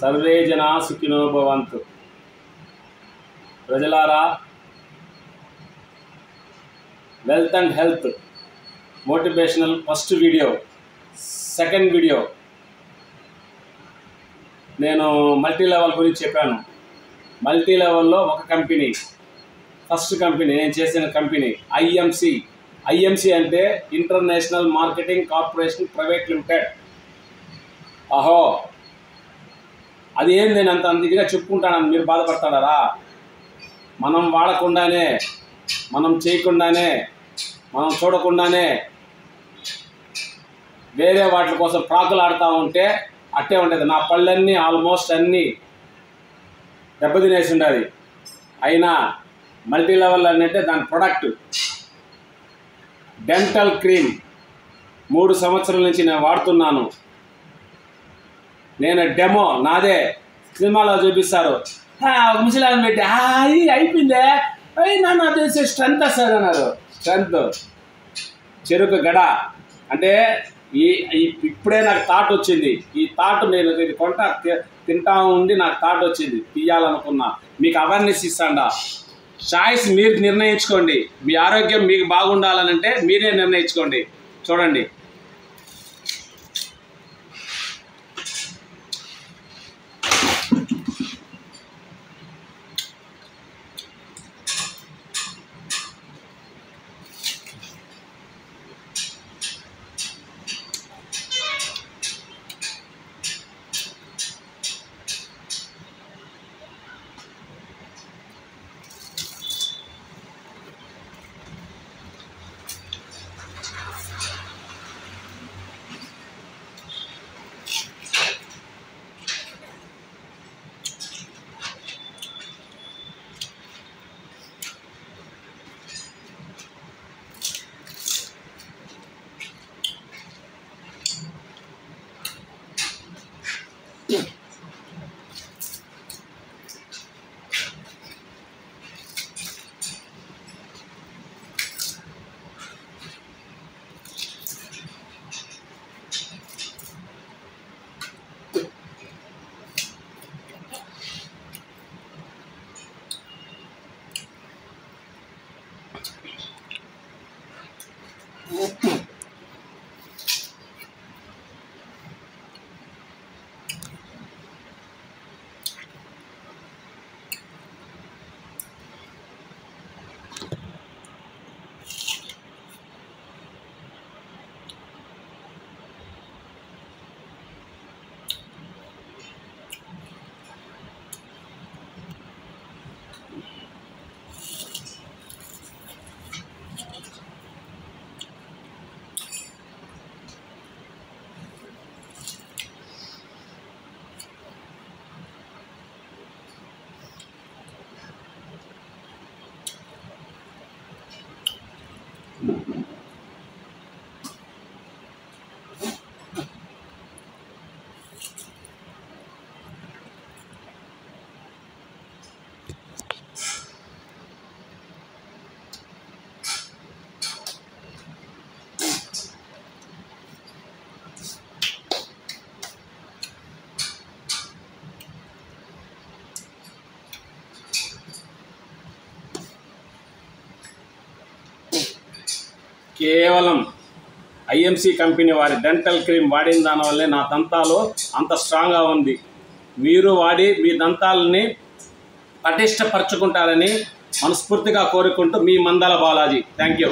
Survey జనా సుఖినో భవంతు. ప్రజలారా, wealth and health motivational first video, second video నేను మల్టీ లెవెల్ గురించి చెప్పాను. మల్టీ లెవెల్లో ఒక కంపెనీ, ఫస్ట్ కంపెనీ నేను చేసిన కంపెనీ ఐఎంసి అంటే international marketing corporation private limited. అహో, అది ఏం నేను అంత ఇదిగా చెప్పుకుంటానని మీరు బాధపడతారా? మనం వాడకుండానే, మనం చేయకుండానే, మనం చూడకుండానే వేరే వాటి కోసం ప్రాకులు ఆడుతూ ఉంటే అట్టే ఉంటుంది. నా పళ్ళన్నీ ఆల్మోస్ట్ అన్నీ దెబ్బతినేసి ఉండాలి. అయినా మల్టీ లెవెల్ అంటే దాని ప్రొడక్ట్ డెంటల్ క్రీమ్ 3 సంవత్సరాల నుంచి నేను వాడుతున్నాను. నేను డెమో నాదే సినిమాలో చూపిస్తారు, ఒక ముసలాన్ని పెట్టి అయిపోయిందే నన్ను తెలిసి స్ట్రెంత్ వస్తుంది అన్నారు. స్ట్రెంత్ చెరుకు గడ అంటే ఇప్పుడే నాకు థాట్ వచ్చింది. ఈ థాట్ నేను కొంట తింటా ఉండి నాకు థాట్ వచ్చింది, తీయాలనుకున్నా. మీకు అవేర్నెస్ ఇస్తాండా. చాయిస్ మీరు నిర్ణయించుకోండి. మీ ఆరోగ్యం మీకు బాగుండాలనంటే మీరే నిర్ణయించుకోండి. చూడండి, కేవలం ఐఎంసి కంపెనీ వారి డెంటల్ క్రీమ్ వాడిన దానివల్లే నా దంతాలు అంత స్ట్రాంగ్గా ఉంది. మీరు వాడి మీ దంతాలని పటిష్టపరచుకుంటారని మనస్ఫూర్తిగా కోరుకుంటూ మీ మందల బాలాజీ. Thank you.